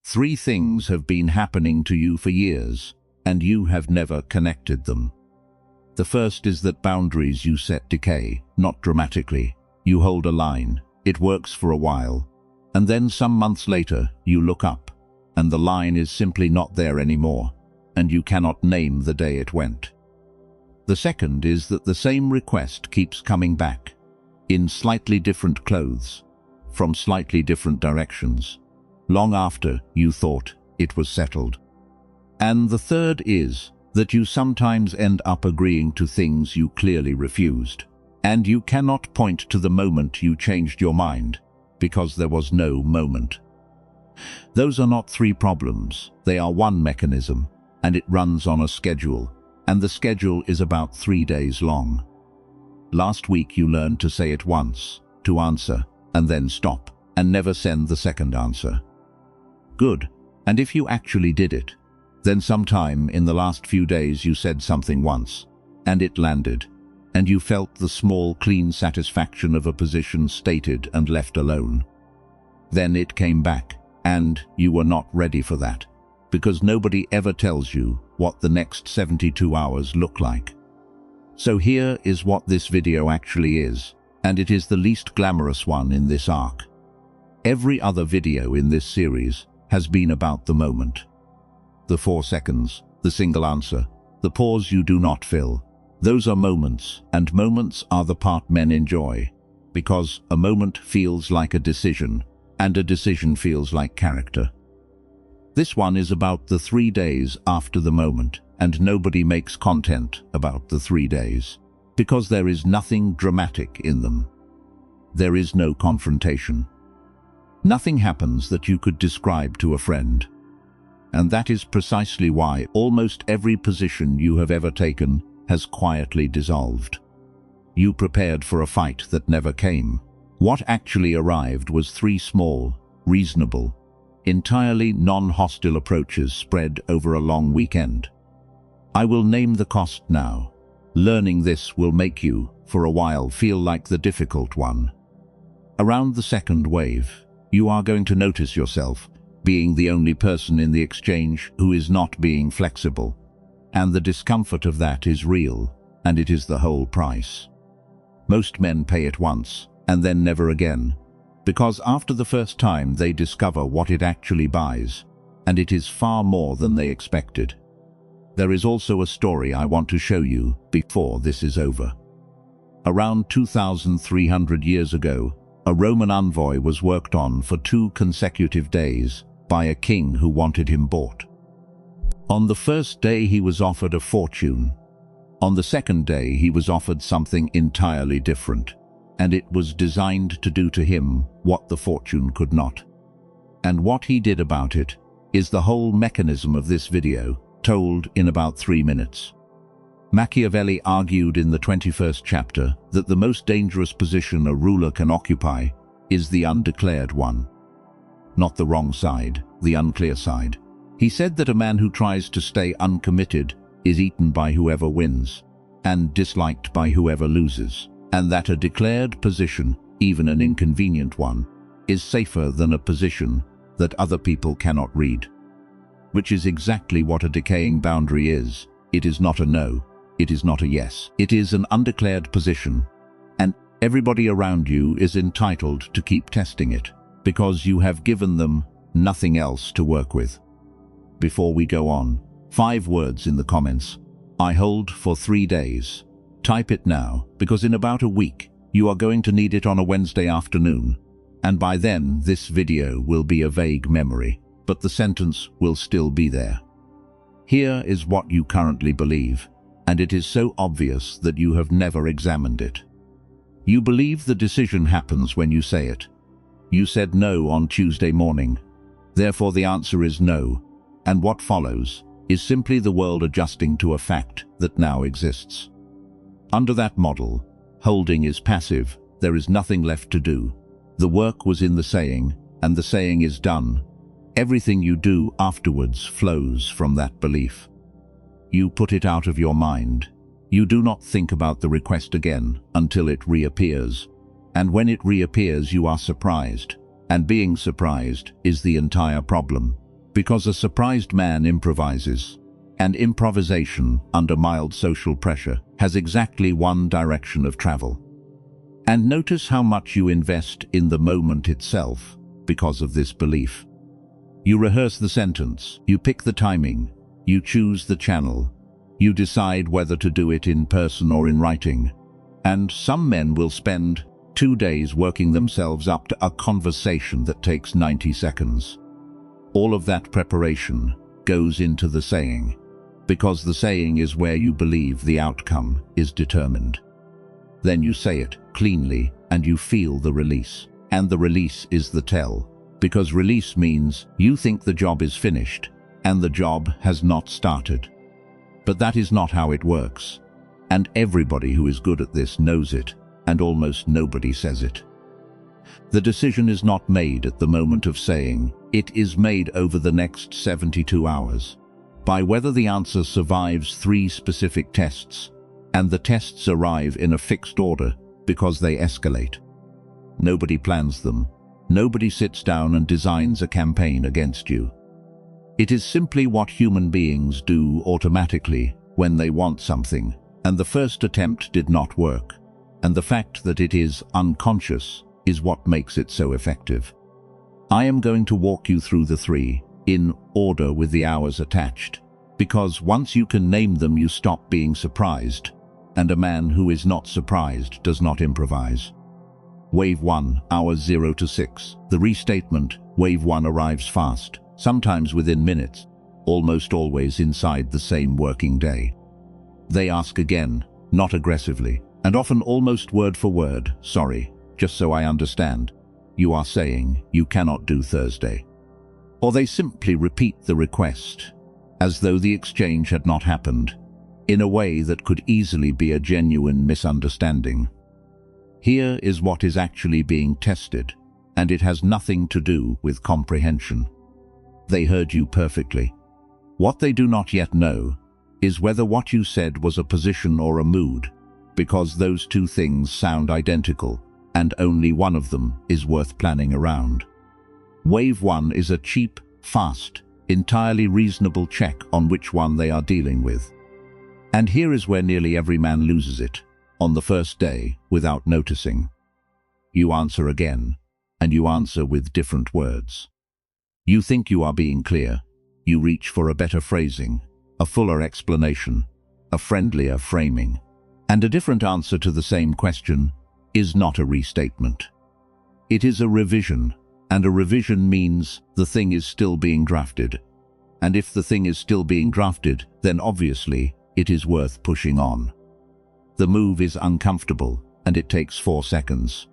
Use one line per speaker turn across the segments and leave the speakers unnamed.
3 things have been happening to you for years, and you have never connected them. The first is that boundaries you set decay, not dramatically. You hold a line, it works for a while, and then some months later you look up, and the line is simply not there anymore, and you cannot name the day it went. The second is that the same request keeps coming back, in slightly different clothes, from slightly different directions, long after you thought it was settled. And the third is that you sometimes end up agreeing to things you clearly refused, and you cannot point to the moment you changed your mind, because there was no moment. Those are not 3 problems, they are one mechanism, and it runs on a schedule, and the schedule is about 3 days long. Last week you learned to say it once, to answer, and then stop, and never send the second answer. Good, and if you actually did it, then sometime in the last few days you said something once, and it landed, and you felt the small, clean satisfaction of a position stated and left alone. Then it came back, and you were not ready for that, because nobody ever tells you what the next 72 hours look like. So here is what this video actually is, and it is the least glamorous one in this arc. Every other video in this series has been about the moment. The 4 seconds, the single answer, the pause you do not fill. Those are moments, and moments are the part men enjoy, because a moment feels like a decision, and a decision feels like character. This one is about the 3 days after the moment, and nobody makes content about the 3 days, because there is nothing dramatic in them. There is no confrontation. Nothing happens that you could describe to a friend. And that is precisely why almost every position you have ever taken has quietly dissolved. You prepared for a fight that never came. What actually arrived was 3 small, reasonable, entirely non-hostile approaches spread over a long weekend. I will name the cost now. Learning this will make you, for a while, feel like the difficult one. Around the second wave, you are going to notice yourself being the only person in the exchange who is not being flexible. And the discomfort of that is real, and it is the whole price. Most men pay it once, and then never again, because after the first time they discover what it actually buys, and it is far more than they expected. There is also a story I want to show you before this is over. Around 2,300 years ago, a Roman envoy was worked on for 2 consecutive days by a king who wanted him bought. On the first day he was offered a fortune. On the second day he was offered something entirely different, and it was designed to do to him what the fortune could not. And what he did about it is the whole mechanism of this video, told in about 3 minutes. Machiavelli argued in the 21st chapter that the most dangerous position a ruler can occupy is the undeclared one. Not the wrong side, the unclear side. He said that a man who tries to stay uncommitted is eaten by whoever wins, and disliked by whoever loses, and that a declared position, even an inconvenient one, is safer than a position that other people cannot read. Which is exactly what a decaying boundary is. It is not a no, it is not a yes. It is an undeclared position, and everybody around you is entitled to keep testing it, because you have given them nothing else to work with. Before we go on, 5 words in the comments. I hold for 3 days. Type it now, because in about a week, you are going to need it on a Wednesday afternoon, and by then this video will be a vague memory, but the sentence will still be there. Here is what you currently believe, and it is so obvious that you have never examined it. You believe the decision happens when you say it. You said no on Tuesday morning. Therefore the answer is no, and what follows is simply the world adjusting to a fact that now exists. Under that model, holding is passive, there is nothing left to do. The work was in the saying, and the saying is done. Everything you do afterwards flows from that belief. You put it out of your mind. You do not think about the request again until it reappears. And when it reappears, you are surprised. And being surprised is the entire problem. Because a surprised man improvises, and improvisation, under mild social pressure, has exactly one direction of travel. And notice how much you invest in the moment itself because of this belief. You rehearse the sentence, you pick the timing, you choose the channel, you decide whether to do it in person or in writing. And some men will spend 2 days working themselves up to a conversation that takes 90 seconds. All of that preparation goes into the saying, because the saying is where you believe the outcome is determined. Then you say it cleanly and you feel the release. And the release is the tell, because release means you think the job is finished and the job has not started. But that is not how it works. And everybody who is good at this knows it, and almost nobody says it. The decision is not made at the moment of saying, it is made over the next 72 hours, by whether the answer survives 3 specific tests, and the tests arrive in a fixed order because they escalate. Nobody plans them. Nobody sits down and designs a campaign against you. It is simply what human beings do automatically when they want something, and the first attempt did not work, and the fact that it is unconscious is what makes it so effective. I am going to walk you through the 3, in order with the hours attached, because once you can name them you stop being surprised, and a man who is not surprised does not improvise. Wave 1, hours 0 to 6. The restatement, wave 1 arrives fast, sometimes within minutes, almost always inside the same working day. They ask again, not aggressively, and often almost word for word, sorry, just so I understand. You are saying you cannot do Thursday. Or they simply repeat the request, as though the exchange had not happened, in a way that could easily be a genuine misunderstanding. Here is what is actually being tested, and it has nothing to do with comprehension. They heard you perfectly. What they do not yet know is whether what you said was a position or a mood, because those 2 things sound identical, and only one of them is worth planning around. Wave 1 is a cheap, fast, entirely reasonable check on which one they are dealing with. And here is where nearly every man loses it, on the first day, without noticing. You answer again, and you answer with different words. You think you are being clear. You reach for a better phrasing, a fuller explanation, a friendlier framing. And a different answer to the same question is not a restatement. It is a revision, and a revision means the thing is still being drafted. And if the thing is still being drafted, then obviously it is worth pushing on. The move is uncomfortable, and it takes 4 seconds.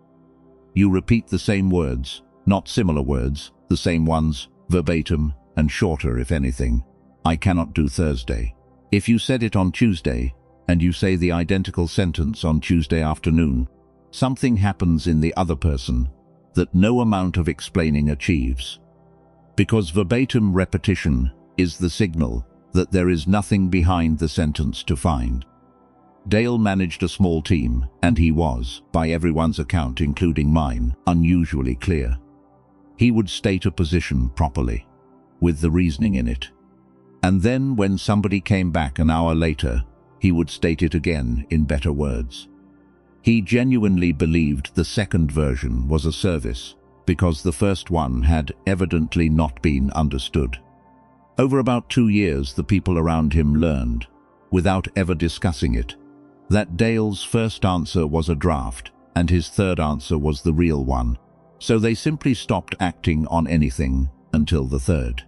You repeat the same words, not similar words, the same ones, verbatim, and shorter if anything. I cannot do Thursday. If you said it on Tuesday, and you say the identical sentence on Tuesday afternoon, something happens in the other person that no amount of explaining achieves. Because verbatim repetition is the signal that there is nothing behind the sentence to find. Dale managed a small team, and he was, by everyone's account including mine, unusually clear. He would state a position properly, with the reasoning in it. And then when somebody came back an hour later, he would state it again in better words. He genuinely believed the second version was a service, because the first one had evidently not been understood. Over about 2 years, the people around him learned, without ever discussing it, that Dale's first answer was a draft, and his third answer was the real one, so they simply stopped acting on anything until the third.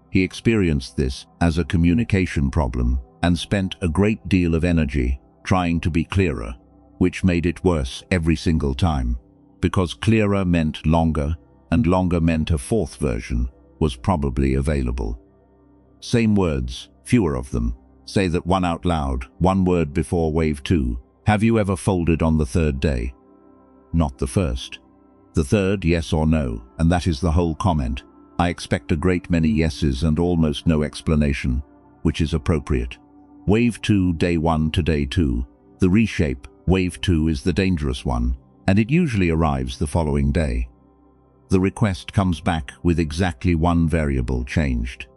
He experienced this as a communication problem and spent a great deal of energy trying to be clearer, which made it worse every single time, because clearer meant longer, and longer meant a 4th version was probably available. Same words, fewer of them. Say that one out loud, 1 word before wave 2. Have you ever folded on the 3rd day? Not the first. The 3rd, yes or no, and that is the whole comment. I expect a great many yeses and almost no explanation, which is appropriate. Wave 2, day 1 to day 2. The reshape, wave 2, is the dangerous one, and it usually arrives the following day. the request comes back with exactly one variable changed.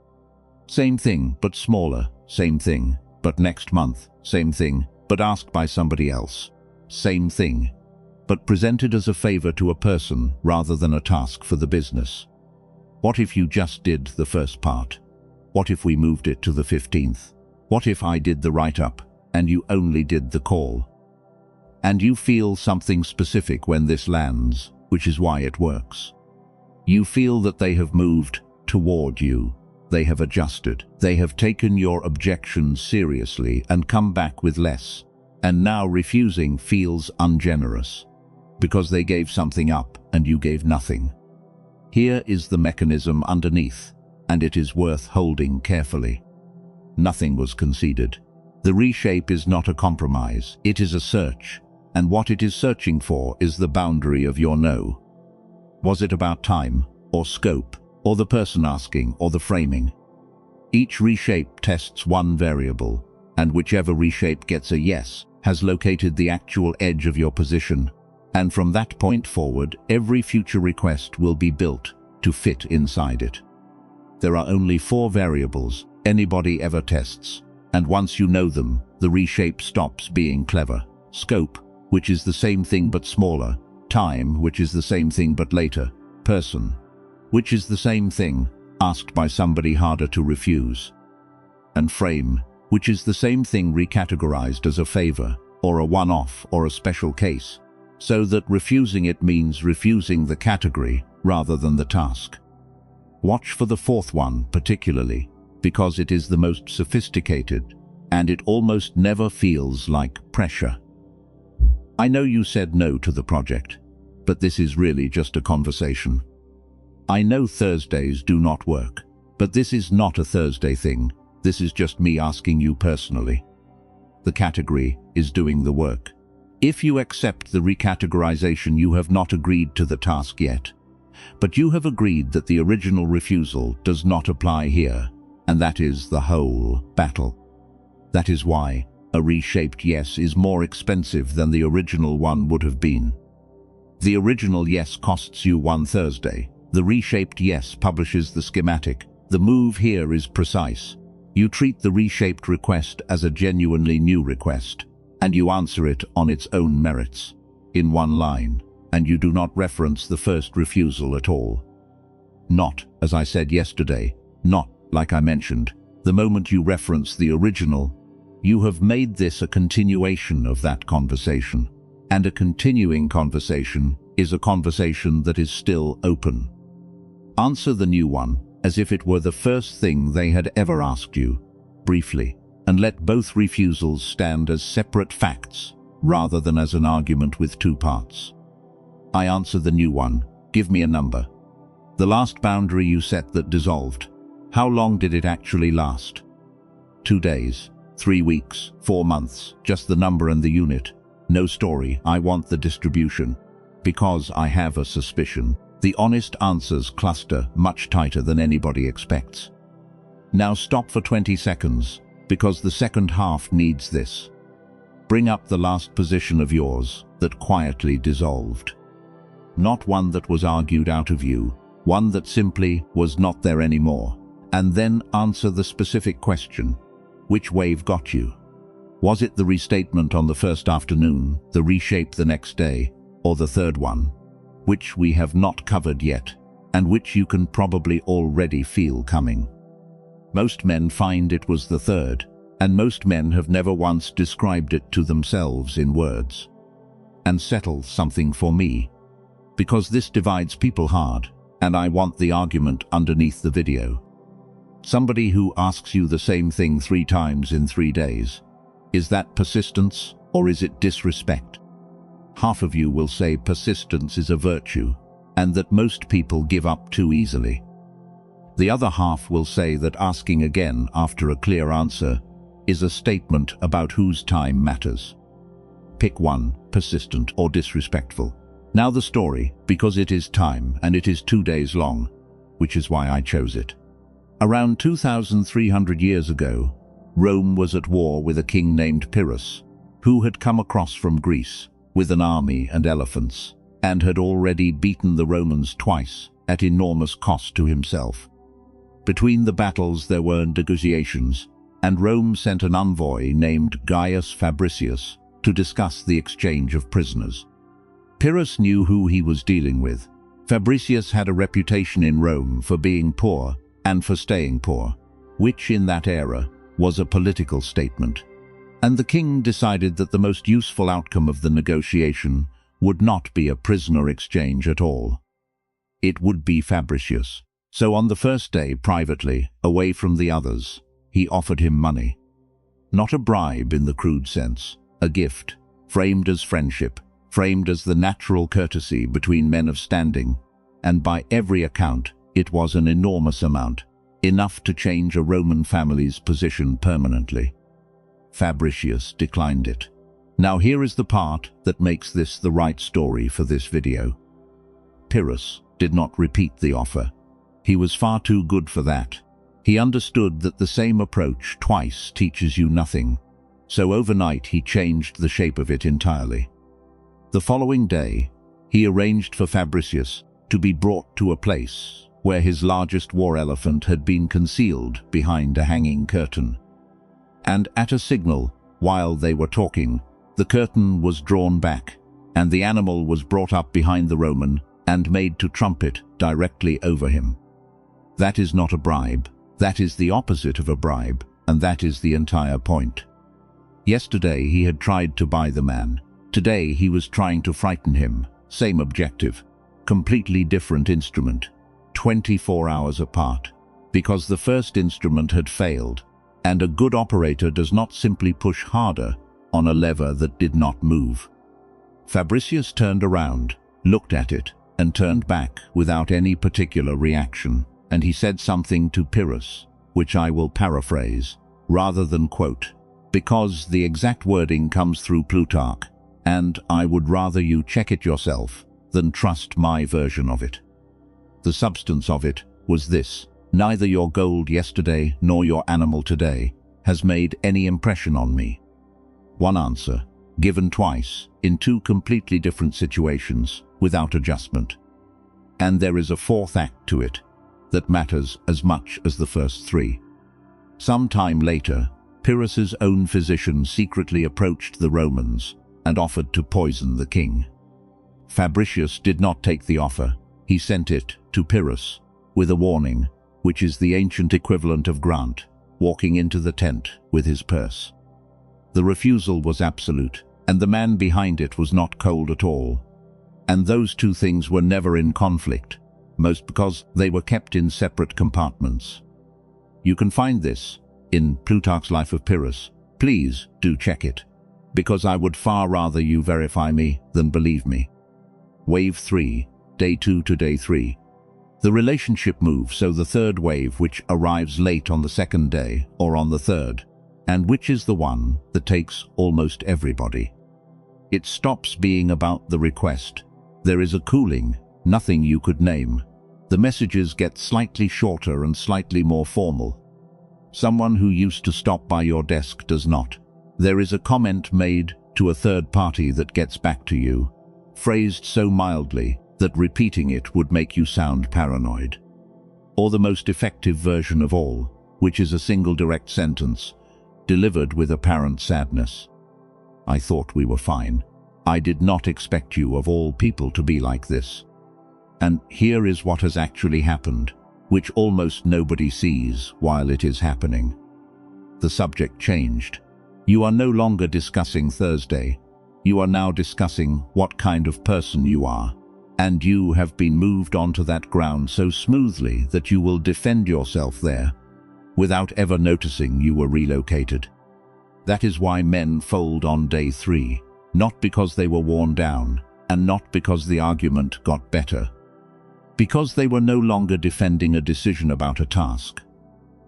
Same thing, but smaller. Same thing, but next month. Same thing, but asked by somebody else. Same thing, but presented as a favor to a person rather than a task for the business. What if you just did the first part? What if we moved it to the 15th? What if I did the write-up and you only did the call? And you feel something specific when this lands, which is why it works. You feel that they have moved toward you. They have adjusted. They have taken your objections seriously and come back with less. And now refusing feels ungenerous, because they gave something up and you gave nothing. Here is the mechanism underneath, and it is worth holding carefully. Nothing was conceded. The reshape is not a compromise, it is a search, and what it is searching for is the boundary of your no. Was it about time, or scope, or the person asking, or the framing? Each reshape tests one variable, and whichever reshape gets a yes has located the actual edge of your position, and from that point forward, every future request will be built to fit inside it. There are only 4 variables anybody ever tests, and once you know them, the reshape stops being clever. Scope, which is the same thing but smaller. Time, which is the same thing but later. Person, which is the same thing, asked by somebody harder to refuse. And frame, which is the same thing recategorized as a favor, or a one-off, or a special case, so that refusing it means refusing the category rather than the task. Watch for the 4th one particularly, because it is the most sophisticated, and it almost never feels like pressure. I know you said no to the project, but this is really just a conversation. I know Thursdays do not work, but this is not a Thursday thing. This is just me asking you personally. The category is doing the work. If you accept the recategorization, you have not agreed to the task yet, but you have agreed that the original refusal does not apply here, and that is the whole battle. That is why a reshaped yes is more expensive than the original one would have been. The original yes costs you 1 Thursday. The reshaped yes publishes the schematic. The move here is precise. You treat the reshaped request as a genuinely new request, and you answer it on its own merits, in one line, and you do not reference the first refusal at all. Not, as I said yesterday, not, like I mentioned, the moment you reference the original, you have made this a continuation of that conversation, and a continuing conversation is a conversation that is still open. Answer the new one as if it were the first thing they had ever asked you, briefly, and let both refusals stand as separate facts rather than as an argument with 2 parts. I answer the new one. Give me a number. The last boundary you set that dissolved. How long did it actually last? 2 days, 3 weeks, 4 months, just the number and the unit. No story. I want the distribution. Because I have a suspicion. The honest answers cluster much tighter than anybody expects. Now stop for 20 seconds, because the second half needs this. Bring up the last position of yours that quietly dissolved. Not one that was argued out of you, one that simply was not there anymore. And then answer the specific question. Which wave got you? Was it the restatement on the first afternoon, the reshape the next day, or the third one, which we have not covered yet, and which you can probably already feel coming? Most men find it was the third, and most men have never once described it to themselves in words. And settle something for me, because this divides people hard, and I want the argument underneath the video. Somebody who asks you the same thing 3 times in 3 days. Is that persistence, or is it disrespect? Half of you will say persistence is a virtue, and that most people give up too easily. The other half will say that asking again after a clear answer is a statement about whose time matters. Pick one, persistent or disrespectful. Now the story, because it is time and it is 2 days long, which is why I chose it. Around 2,300 years ago, Rome was at war with a king named Pyrrhus, who had come across from Greece with an army and elephants, and had already beaten the Romans twice, at enormous cost to himself. Between the battles there were negotiations, and Rome sent an envoy named Gaius Fabricius to discuss the exchange of prisoners. Pyrrhus knew who he was dealing with. Fabricius had a reputation in Rome for being poor and for staying poor, which in that era was a political statement. And the king decided that the most useful outcome of the negotiation would not be a prisoner exchange at all. It would be Fabricius. So on the first day, privately, away from the others, he offered him money. Not a bribe in the crude sense, a gift, framed as friendship, framed as the natural courtesy between men of standing, and by every account it was an enormous amount, enough to change a Roman family's position permanently. Fabricius declined it. Now here is the part that makes this the right story for this video. Pyrrhus did not repeat the offer. He was far too good for that. He understood that the same approach twice teaches you nothing, so overnight he changed the shape of it entirely. The following day, he arranged for Fabricius to be brought to a place where his largest war elephant had been concealed behind a hanging curtain. And at a signal, while they were talking, the curtain was drawn back, and the animal was brought up behind the Roman and made to trumpet directly over him. That is not a bribe. That is the opposite of a bribe, and that is the entire point. Yesterday he had tried to buy the man. Today he was trying to frighten him. Same objective. Completely different instrument. 24 hours apart. Because the first instrument had failed, and a good operator does not simply push harder on a lever that did not move. Fabricius turned around, looked at it, and turned back without any particular reaction, and he said something to Pyrrhus, which I will paraphrase, rather than quote, because the exact wording comes through Plutarch, and I would rather you check it yourself than trust my version of it. The substance of it was this: neither your gold yesterday nor your animal today has made any impression on me. One answer, given twice, in two completely different situations, without adjustment. And there is a fourth act to it that matters as much as the first three. Some time later, Pyrrhus's own physician secretly approached the Romans and offered to poison the king. Fabricius did not take the offer. He sent it to Pyrrhus with a warning, which is the ancient equivalent of Grant walking into the tent with his purse. The refusal was absolute, and the man behind it was not cold at all. And those two things were never in conflict, most because they were kept in separate compartments. You can find this in Plutarch's Life of Pyrrhus. Please do check it, because I would far rather you verify me than believe me. Wave 3, day 2 to day 3. The relationship moves, so the third wave, which arrives late on the second day or on the third, and which is the one that takes almost everybody. It stops being about the request. There is a cooling, nothing you could name. The messages get slightly shorter and slightly more formal. Someone who used to stop by your desk does not. There is a comment made to a third party that gets back to you, phrased so mildly that repeating it would make you sound paranoid. Or the most effective version of all, which is a single direct sentence, delivered with apparent sadness. I thought we were fine. I did not expect you of all people to be like this. And here is what has actually happened, which almost nobody sees while it is happening. The subject changed. You are no longer discussing Thursday. You are now discussing what kind of person you are. And you have been moved onto that ground so smoothly that you will defend yourself there, without ever noticing you were relocated. That is why men fold on day 3, not because they were worn down, and not because the argument got better. Because they were no longer defending a decision about a task.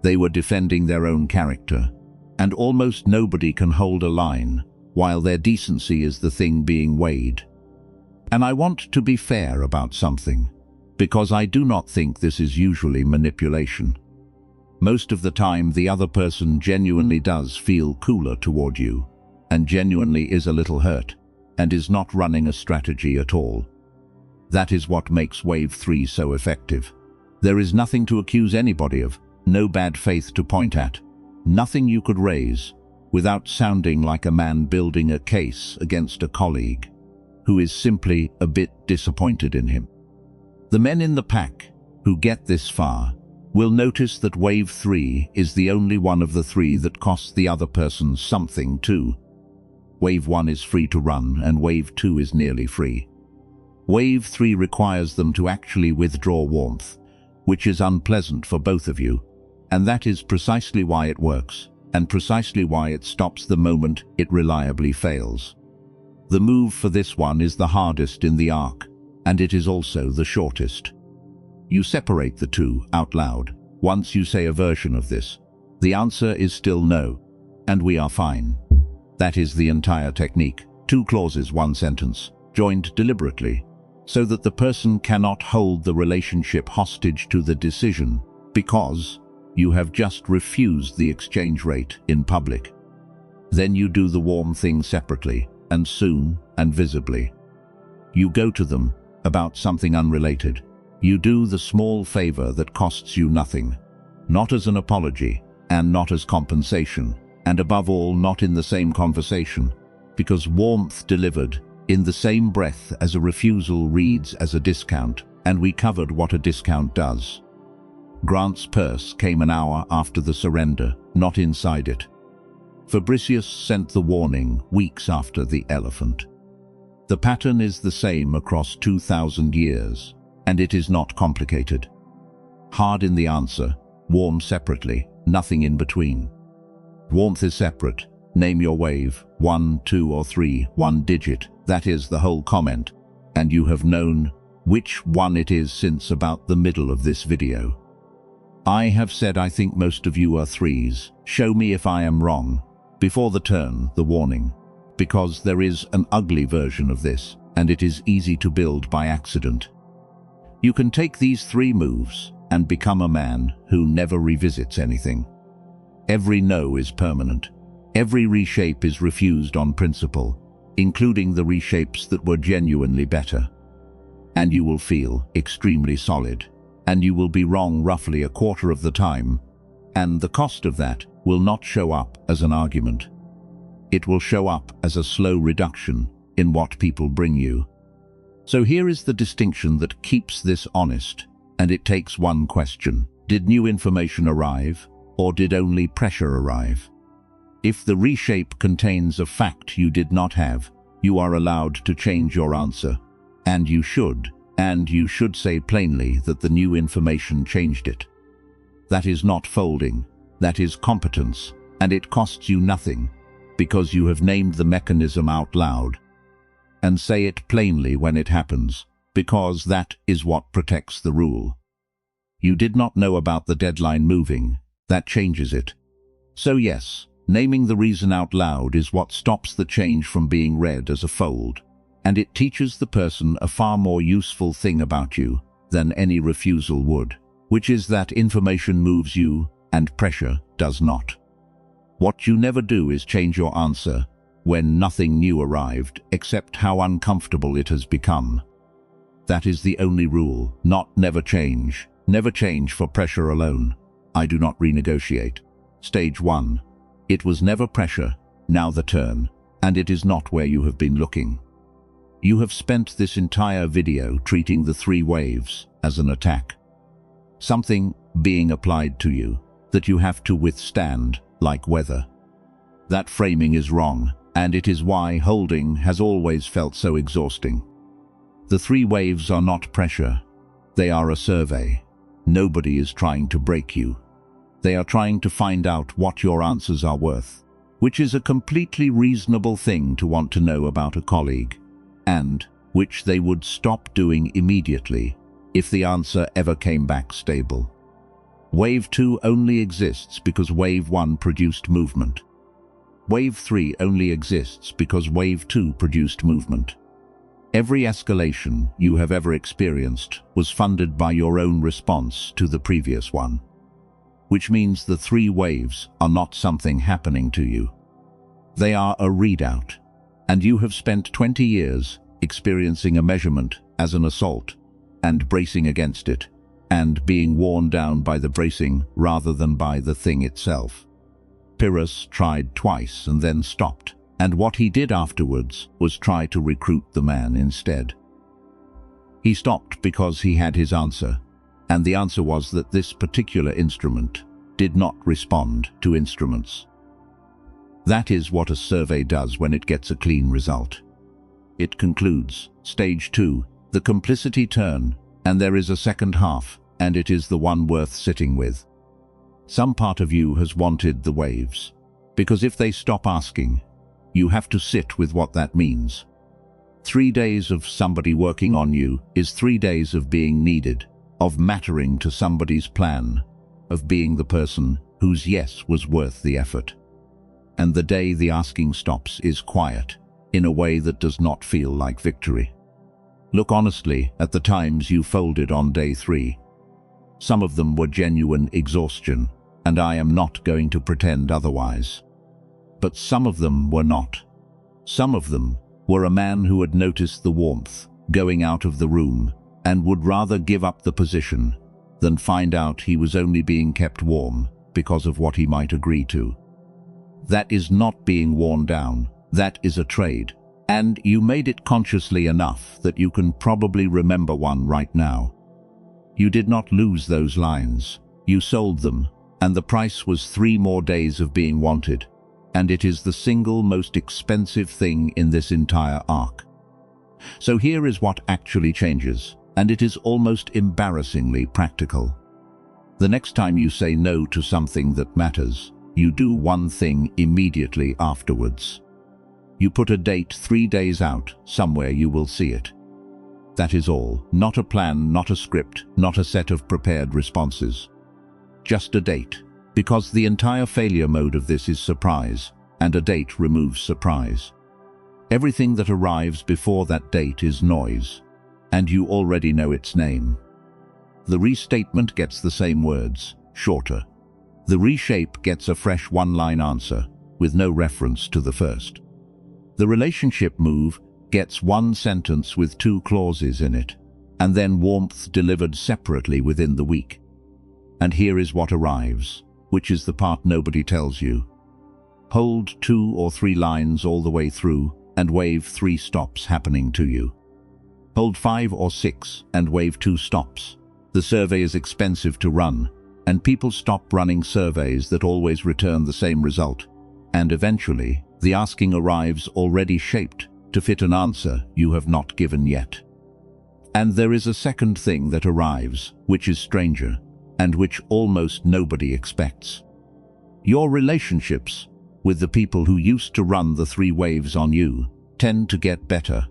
They were defending their own character, and almost nobody can hold a line while their decency is the thing being weighed. And I want to be fair about something, because I do not think this is usually manipulation. Most of the time the other person genuinely does feel cooler toward you, and genuinely is a little hurt, and is not running a strategy at all. That is what makes Wave 3 so effective. There is nothing to accuse anybody of, no bad faith to point at, nothing you could raise without sounding like a man building a case against a colleague who is simply a bit disappointed in him. The men in the pack who get this far will notice that Wave 3 is the only one of the three that costs the other person something too. Wave 1 is free to run and Wave 2 is nearly free. Wave 3 requires them to actually withdraw warmth, which is unpleasant for both of you, and that is precisely why it works, and precisely why it stops the moment it reliably fails. The move for this one is the hardest in the arc, and it is also the shortest. You separate the two out loud. Once you say a version of this, the answer is still no, and we are fine. That is the entire technique. 2 clauses, 1 sentence, joined deliberately, so that the person cannot hold the relationship hostage to the decision, because you have just refused the exchange rate in public. Then you do the warm thing separately, and soon and visibly. You go to them about something unrelated. You do the small favor that costs you nothing, not as an apology, and not as compensation, and above all not in the same conversation, because warmth delivered in the same breath as a refusal reads as a discount, and we covered what a discount does. Grant's purse came an hour after the surrender, not inside it. Fabricius sent the warning weeks after the elephant. The pattern is the same across 2,000 years, and it is not complicated. Hard in the answer, warm separately, nothing in between. Warmth is separate. Name your wave, 1, 2, or 3, 1 digit. That is the whole comment, and you have known which one it is since about the middle of this video. I have said I think most of you are 3s. Show me if I am wrong. Before the turn, the warning. Because there is an ugly version of this, and it is easy to build by accident. You can take these 3 moves and become a man who never revisits anything. Every no is permanent. Every reshape is refused on principle, including the reshapes that were genuinely better. And you will feel extremely solid, and you will be wrong roughly a quarter of the time, and the cost of that will not show up as an argument. It will show up as a slow reduction in what people bring you. So here is the distinction that keeps this honest, and it takes one question. Did new information arrive, or did only pressure arrive? If the reshape contains a fact you did not have, you are allowed to change your answer, and you should say plainly that the new information changed it. That is not folding, that is competence, and it costs you nothing, because you have named the mechanism out loud. And say it plainly when it happens, because that is what protects the rule. You did not know about the deadline moving, that changes it. So yes, naming the reason out loud is what stops the change from being read as a fold, and it teaches the person a far more useful thing about you than any refusal would, which is that information moves you and pressure does not. What you never do is change your answer when nothing new arrived except how uncomfortable it has become. That is the only rule, not never change. Never change for pressure alone. I do not renegotiate. Stage 1. It was never pressure, now the turn, and it is not where you have been looking. You have spent this entire video treating the 3 waves as an attack. Something being applied to you that you have to withstand like weather. That framing is wrong, and it is why holding has always felt so exhausting. The 3 waves are not pressure. They are a survey. Nobody is trying to break you. They are trying to find out what your answers are worth, which is a completely reasonable thing to want to know about a colleague, and which they would stop doing immediately if the answer ever came back stable. Wave 2 only exists because Wave 1 produced movement. Wave 3 only exists because Wave 2 produced movement. Every escalation you have ever experienced was funded by your own response to the previous one, which means the 3 waves are not something happening to you. They are a readout, and you have spent 20 years experiencing a measurement as an assault, and bracing against it, and being worn down by the bracing rather than by the thing itself. Pyrrhus tried twice and then stopped, and what he did afterwards was try to recruit the man instead. He stopped because he had his answer, and the answer was that this particular instrument did not respond to instruments. That is what a survey does when it gets a clean result. It concludes, stage 2, the complicity turn, and there is a second half, and it is the one worth sitting with. Some part of you has wanted the waves, because if they stop asking, you have to sit with what that means. 3 days of somebody working on you is 3 days of being needed, of mattering to somebody's plan, of being the person whose yes was worth the effort. And the day the asking stops is quiet, in a way that does not feel like victory. Look honestly at the times you folded on day 3. Some of them were genuine exhaustion, and I am not going to pretend otherwise. But some of them were not. Some of them were a man who had noticed the warmth going out of the room and would rather give up the position than find out he was only being kept warm because of what he might agree to. That is not being worn down, that is a trade, and you made it consciously enough that you can probably remember one right now. You did not lose those lines, you sold them, and the price was 3 more days of being wanted, and it is the single most expensive thing in this entire arc. So here is what actually changes, and it is almost embarrassingly practical. The next time you say no to something that matters, you do one thing immediately afterwards. You put a date 3 days out, somewhere you will see it. That is all, not a plan, not a script, not a set of prepared responses. Just a date, because the entire failure mode of this is surprise, and a date removes surprise. Everything that arrives before that date is noise, and you already know its name. The restatement gets the same words, shorter. The reshape gets a fresh one-line answer, with no reference to the first. The relationship move gets 1 sentence with 2 clauses in it, and then warmth delivered separately within the week. And here is what arrives, which is the part nobody tells you. Hold 2 or 3 lines all the way through, and wave 3 stops happening to you. Hold 5 or 6, and wave 2 stops. The survey is expensive to run, and people stop running surveys that always return the same result, and eventually, the asking arrives already shaped to fit an answer you have not given yet. And there is a second thing that arrives, which is stranger, and which almost nobody expects. Your relationships with the people who used to run the 3 waves on you tend to get better,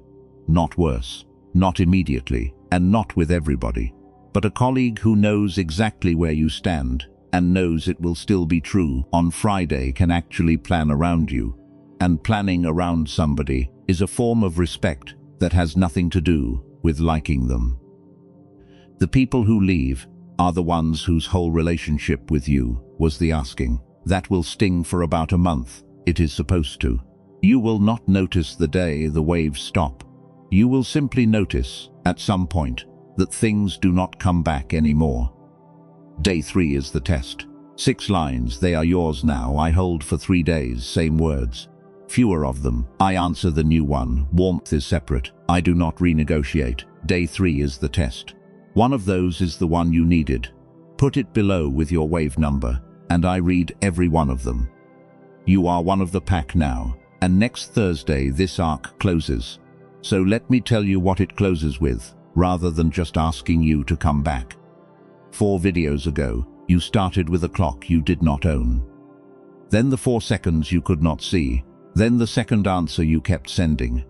not worse, not immediately, and not with everybody. But a colleague who knows exactly where you stand and knows it will still be true on Friday can actually plan around you. And planning around somebody is a form of respect that has nothing to do with liking them. The people who leave are the ones whose whole relationship with you was the asking. That will sting for about a month. It is supposed to. You will not notice the day the waves stop. You will simply notice, at some point, that things do not come back anymore. Day 3 is the test. 6 lines, they are yours now. I hold for 3 days, same words. Fewer of them. I answer the new one. Warmth is separate. I do not renegotiate. Day 3 is the test. One of those is the one you needed. Put it below with your wave number, and I read every one of them. You are one of the pack now, and next Thursday this arc closes. So let me tell you what it closes with, rather than just asking you to come back. 4 videos ago, you started with a clock you did not own. Then the 4 seconds you could not see. Then the second answer you kept sending.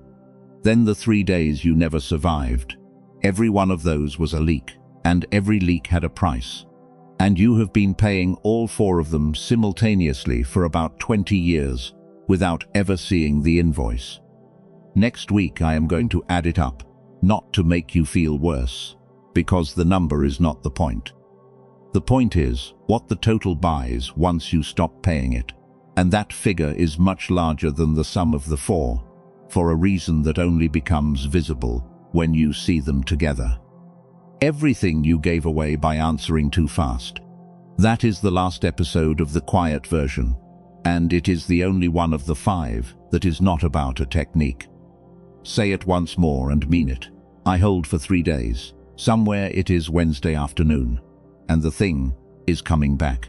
Then the 3 days you never survived. Every one of those was a leak, and every leak had a price. And you have been paying all 4 of them simultaneously for about 20 years, without ever seeing the invoice. Next week I am going to add it up, not to make you feel worse, because the number is not the point. The point is what the total buys once you stop paying it. And that figure is much larger than the sum of the 4, for a reason that only becomes visible when you see them together. Everything you gave away by answering too fast. That is the last episode of the quiet version, and it is the only one of the 5 that is not about a technique. Say it once more and mean it. I hold for 3 days. Somewhere it is Wednesday afternoon, and the thing is coming back.